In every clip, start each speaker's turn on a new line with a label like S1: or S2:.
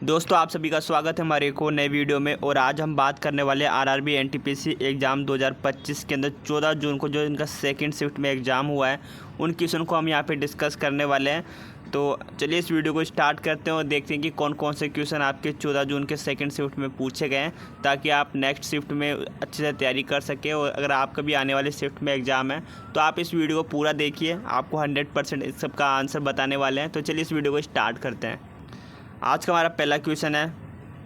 S1: दोस्तों आप सभी का स्वागत है हमारे एक और नए वीडियो में। और आज हम बात करने वाले आरआरबी एनटीपीसी एग्ज़ाम 2025 के अंदर 14 जून को जो इनका सेकंड शिफ्ट में एग्ज़ाम हुआ है उन क्वेश्चन को हम यहाँ पे डिस्कस करने वाले हैं। तो चलिए इस वीडियो को स्टार्ट करते हैं और देखते हैं कि कौन कौन से क्वेश्चन आपके 14 जून के सेकंड शिफ्ट में पूछे गए हैं, ताकि आप नेक्स्ट शिफ्ट में अच्छे से तैयारी कर सकें। और अगर आपका भी आने वाले शिफ्ट में एग्ज़ाम है तो आप इस वीडियो को पूरा देखिए, आपको 100% इस सब का आंसर बताने वाले हैं। तो चलिए इस वीडियो को स्टार्ट करते हैं। आज का हमारा पहला क्वेश्चन है,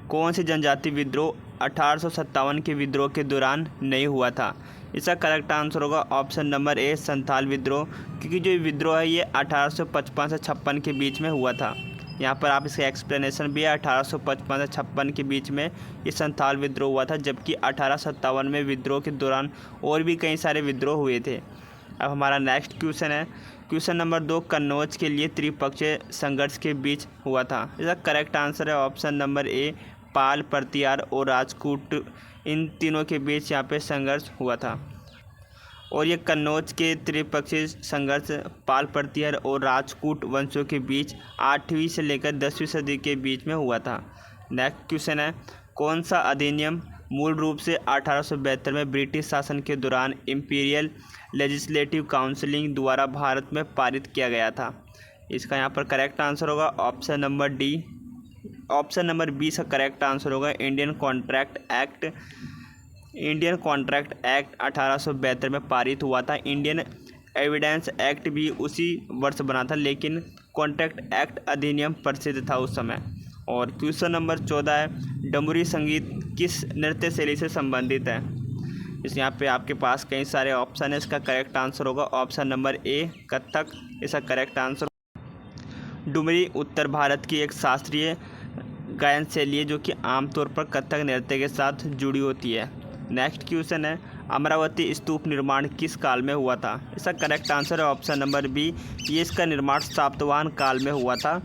S1: कौन सी जनजाति विद्रोह 1857 के विद्रोह के दौरान नहीं हुआ था? इसका करेक्ट आंसर होगा ऑप्शन नंबर ए, संथाल विद्रोह। क्योंकि जो विद्रोह है ये 1855 से 56 के बीच में हुआ था। यहाँ पर आप इसका एक्सप्लेनेशन भी है, 1855 से 56 के बीच में ये संथाल विद्रोह हुआ था, जबकि 1857 में विद्रोह के दौरान और भी कई सारे विद्रोह हुए थे। अब हमारा नेक्स्ट क्वेश्चन है, क्वेश्चन नंबर 2, कन्नौज के लिए त्रिपक्षीय संघर्ष के बीच हुआ था। इसका करेक्ट आंसर है ऑप्शन नंबर ए, पाल, प्रतिहार और राजपूत, इन तीनों के बीच यहाँ पे संघर्ष हुआ था। और ये कन्नौज के त्रिपक्षीय संघर्ष पाल, प्रतिहार और राजपूत वंशों के बीच 8वीं से लेकर 10वीं सदी के बीच में हुआ था। नेक्स्ट क्वेश्चन है, कौन सा अधिनियम मूल रूप से 1872 में ब्रिटिश शासन के दौरान इंपीरियल लेजिस्लेटिव काउंसिलिंग द्वारा भारत में पारित किया गया था? इसका यहाँ पर करेक्ट आंसर होगा option number D. Option number B का करेक्ट आंसर होगा Indian contract act. Indian contract act 1872 में पारित हुआ था। इंडियन एविडेंस एक्ट भी उसी वर्ष बना था, लेकिन कॉन्ट्रैक्ट एक्ट अधिनियम प्रसिद्ध था उस समय। और क्वेश्चन नंबर 14 है, डमरू संगीत किस नृत्य शैली से संबंधित है? इस यहाँ पे आपके पास कई सारे ऑप्शन है, इसका करेक्ट आंसर होगा ऑप्शन नंबर ए, कथक। इसका करेक्ट आंसर, डुमरी उत्तर भारत की एक शास्त्रीय गायन शैली है जो कि आमतौर पर कथक नृत्य के साथ जुड़ी होती है। नेक्स्ट क्वेश्चन है, अमरावती स्तूप निर्माण किस काल में हुआ था? इसका करेक्ट आंसर है ऑप्शन नंबर बी, ये इसका निर्माण सातवाहन काल में हुआ था।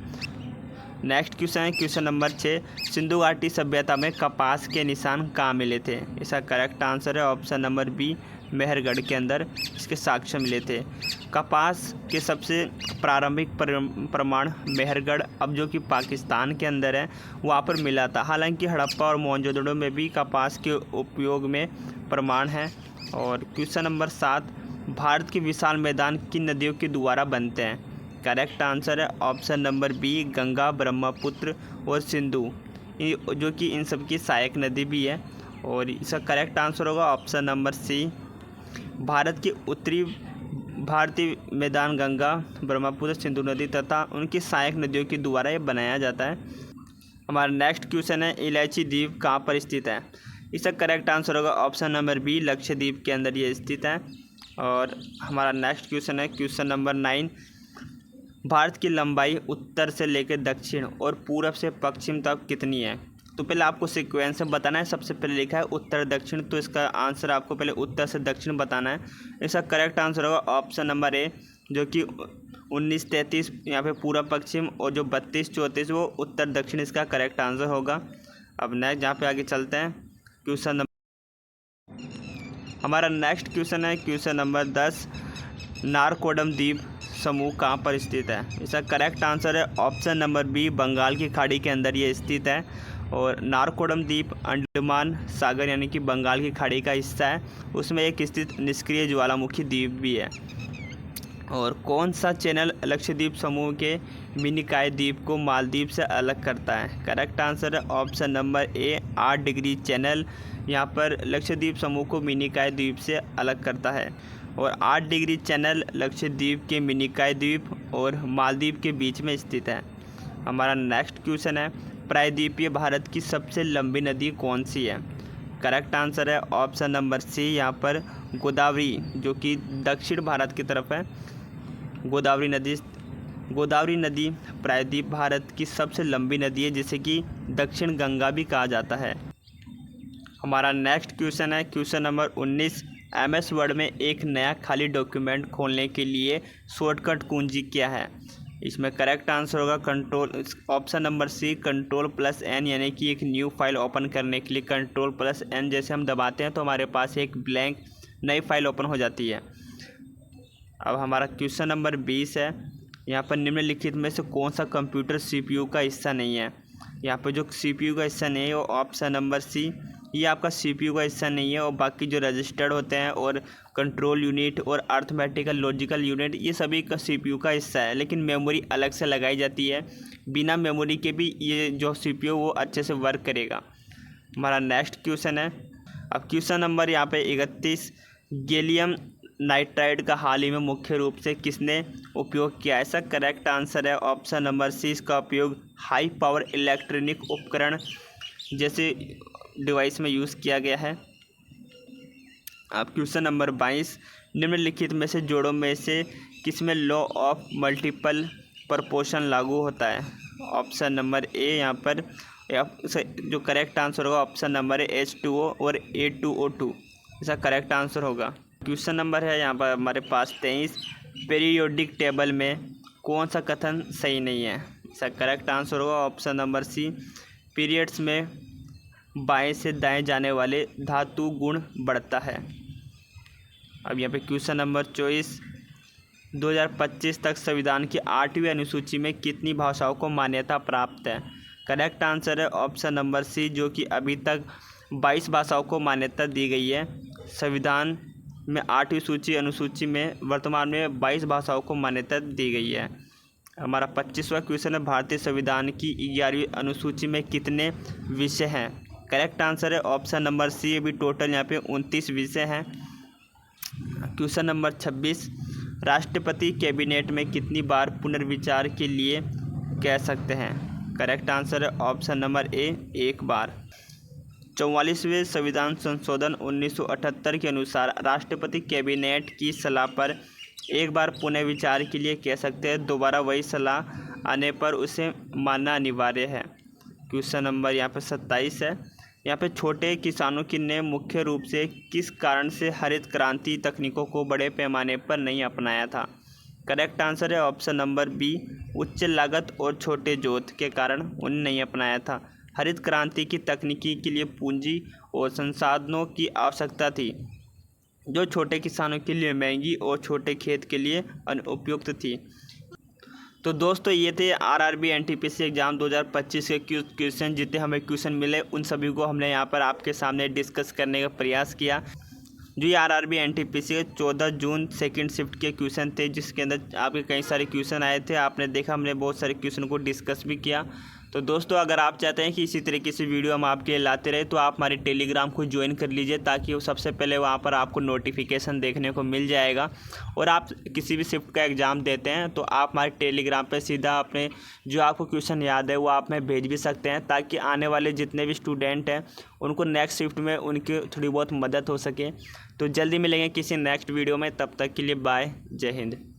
S1: नेक्स्ट क्वेश्चन है, क्वेश्चन नंबर 6, सिंधु घाटी सभ्यता में कपास के निशान कहाँ मिले थे? इसका करेक्ट आंसर है ऑप्शन नंबर बी, मेहरगढ़ के अंदर इसके साक्ष्य मिले थे। कपास के सबसे प्रारंभिक प्रमाण मेहरगढ़, अब जो कि पाकिस्तान के अंदर है, वहाँ पर मिला था। हालांकि हड़प्पा और मोहनजोदड़ो में भी कपास के उपयोग में प्रमाण है। और क्वेश्चन नंबर 7, भारत के विशाल मैदान किन नदियों के द्वारा बनते हैं? करेक्ट आंसर है option number B, Ganga, Brahmaputra और सिंधु, जो कि इन सब की सहायक नदी भी है। और इसका करेक्ट आंसर होगा ऑप्शन नंबर सी, भारत के उत्तरी भारतीय मैदान गंगा, ब्रह्मपुत्र, सिंधु नदी तथा उनकी सहायक नदियों के द्वारा ये बनाया जाता है। हमारा नेक्स्ट क्वेश्चन है, इलायची द्वीप कहाँ पर स्थित है? इसका करेक्ट आंसर होगा ऑप्शन नंबर बी, लक्षद्वीप के अंदर ये स्थित है। और हमारा नेक्स्ट क्वेश्चन है, क्वेश्चन नंबर 9, भारत की लंबाई उत्तर से लेकर दक्षिण और पूरब से पश्चिम तक कितनी है? तो पहले आपको सीक्वेंस में बताना है। सबसे पहले लिखा है उत्तर दक्षिण, तो इसका आंसर आपको पहले उत्तर से दक्षिण बताना है। इसका करेक्ट आंसर होगा ऑप्शन नंबर ए, जो कि 1933 यहाँ पे पूरब पश्चिम, और जो 32-34 वो उत्तर दक्षिण, इसका करेक्ट आंसर होगा। अब नेक्स्ट यहाँ पे आगे चलते हैं, क्वेश्चन नंबर, हमारा नेक्स्ट क्वेश्चन है क्वेश्चन नंबर 10, नारकोडम द्वीप समूह कहाँ पर स्थित है? इसका करेक्ट आंसर है ऑप्शन नंबर बी, बंगाल की खाड़ी के अंदर ये स्थित है। और नारकोडम द्वीप अंडमान सागर यानी कि बंगाल की खाड़ी का हिस्सा है, उसमें एक स्थित निष्क्रिय ज्वालामुखी द्वीप भी है। और कौन सा चैनल लक्षद्वीप समूह के मिनिकॉय द्वीप को मालदीव से अलग करता है? करेक्ट आंसर है option number A, 8 degree channel यहाँ पर लक्षद्वीप समूह को मिनिकॉय द्वीप से अलग करता है। और 8 डिग्री चैनल लक्षद्वीप के मिनिकॉय द्वीप और मालदीव के बीच में स्थित है। हमारा नेक्स्ट क्वेश्चन है, प्रायद्वीपीय भारत की सबसे लंबी नदी कौन सी है? करेक्ट आंसर है ऑप्शन नंबर सी, यहाँ पर गोदावरी, जो कि दक्षिण भारत की तरफ है। गोदावरी नदी प्रायद्वीप भारत की सबसे लंबी नदी है, जिसे कि दक्षिण गंगा भी कहा जाता है। हमारा नेक्स्ट क्वेश्चन है क्वेश्चन नंबर 19, MS वर्ड में एक नया खाली डॉक्यूमेंट खोलने के लिए शॉर्टकट कुंजी क्या है? इसमें करेक्ट आंसर होगा control, option number C, Ctrl+N, यानी कि एक न्यू फाइल ओपन करने के लिए Ctrl+N जैसे हम दबाते हैं तो हमारे पास एक ब्लैंक नई फाइल ओपन हो जाती है। अब हमारा क्वेश्चन नंबर 20 है, यहाँ पर निम्नलिखित में से कौन सा कंप्यूटर CPU का हिस्सा नहीं है? यहाँ पे जो CPU का हिस्सा नहीं है वो ऑप्शन नंबर सी, ये आपका CPU का हिस्सा नहीं है। और बाकी जो रजिस्टर्ड होते हैं और कंट्रोल यूनिट और अर्थमेटिकल लॉजिकल यूनिट ये सभी का CPU का हिस्सा है, लेकिन मेमोरी अलग से लगाई जाती है। बिना मेमोरी के भी ये जो CPU वो अच्छे से वर्क करेगा। हमारा नेक्स्ट क्वेश्चन है, अब क्वेश्चन नंबर यहाँ पे 31, गैलियम नाइट्राइड का हाल ही में मुख्य रूप से किसने उपयोग किया? ऐसा करेक्ट आंसर है ऑप्शन नंबर सी, इसका उपयोग हाई पावर इलेक्ट्रॉनिक उपकरण जैसे डिवाइस में यूज़ किया गया है। अब क्वेश्चन नंबर 22, निम्नलिखित में से जोड़ों में से किसमें लॉ ऑफ मल्टीपल प्रपोर्शन लागू होता है? ऑप्शन नंबर ए, यहाँ पर जो करेक्ट आंसर होगा ऑप्शन नंबर है H2O और A2O2, इसका करेक्ट आंसर होगा। क्वेश्चन नंबर है यहाँ पर हमारे पास 23, पीरियोडिक टेबल में कौन सा कथन सही नहीं है? इसका करेक्ट आंसर होगा ऑप्शन नंबर सी, पीरियड्स में बाएं से दाएं जाने वाले धातु गुण बढ़ता है। अब यहाँ पे क्वेश्चन नंबर 24, 2025 तक संविधान की 8वीं अनुसूची में कितनी भाषाओं को मान्यता प्राप्त है? करेक्ट आंसर है ऑप्शन नंबर सी, जो कि अभी तक 22 भाषाओं को मान्यता दी गई है। संविधान में 8वीं अनुसूची में वर्तमान में 22 भाषाओं को मान्यता दी गई है। हमारा 25वां क्वेश्चन है, भारतीय संविधान की 11वीं अनुसूची में कितने विषय हैं? करेक्ट आंसर है ऑप्शन नंबर सी, अभी टोटल यहाँ पे 29 विषय हैं। क्वेश्चन नंबर 26, राष्ट्रपति कैबिनेट में कितनी बार पुनर्विचार के लिए कह सकते हैं? करेक्ट आंसर है ऑप्शन नंबर ए, 1 बार। 44वें संविधान संशोधन 1978 के अनुसार राष्ट्रपति कैबिनेट की सलाह पर एक बार पुनः विचार के लिए कह सकते हैं, दोबारा वही सलाह आने पर उसे मानना अनिवार्य है। क्वेश्चन नंबर यहाँ पे 27 है, यहाँ पे छोटे किसानों की ने मुख्य रूप से किस कारण से हरित क्रांति तकनीकों को बड़े पैमाने पर नहीं अपनाया था? करेक्ट आंसर है ऑप्शन नंबर बी, उच्च लागत और छोटे जोत के कारण उन्हें नहीं अपनाया था। हरित क्रांति की तकनीकी के लिए पूंजी और संसाधनों की आवश्यकता थी, जो छोटे किसानों के लिए महंगी और छोटे खेत के लिए अनुपयुक्त थी। तो दोस्तों ये थे आरआरबी एनटीपीसी एग्ज़ाम 2025 के क्वेश्चन। जितने हमें क्वेश्चन मिले उन सभी को हमने यहाँ पर आपके सामने डिस्कस करने का प्रयास किया। जो ये आरआरबी एनटीपीसी के 14 जून सेकंड शिफ्ट के क्वेश्चन थे, जिसके अंदर आपके कई सारे क्वेश्चन आए थे। आपने देखा हमने बहुत सारे क्वेश्चन को डिस्कस भी किया। तो दोस्तों अगर आप चाहते हैं कि इसी तरीके से वीडियो हम आपके लिए लाते रहे तो आप हमारे टेलीग्राम को ज्वाइन कर लीजिए, ताकि वो सबसे पहले वहाँ पर आपको नोटिफिकेशन देखने को मिल जाएगा। और आप किसी भी शिफ्ट का एग्ज़ाम देते हैं तो आप हमारे टेलीग्राम पे सीधा अपने जो आपको क्वेश्चन याद है वो आप में भेज भी सकते हैं, ताकि आने वाले जितने भी स्टूडेंट हैं उनको नेक्स्ट शिफ्ट में उनकी थोड़ी बहुत मदद हो सके। तो जल्दी मिलेंगे किसी नेक्स्ट वीडियो में, तब तक के लिए बाय, जय हिंद।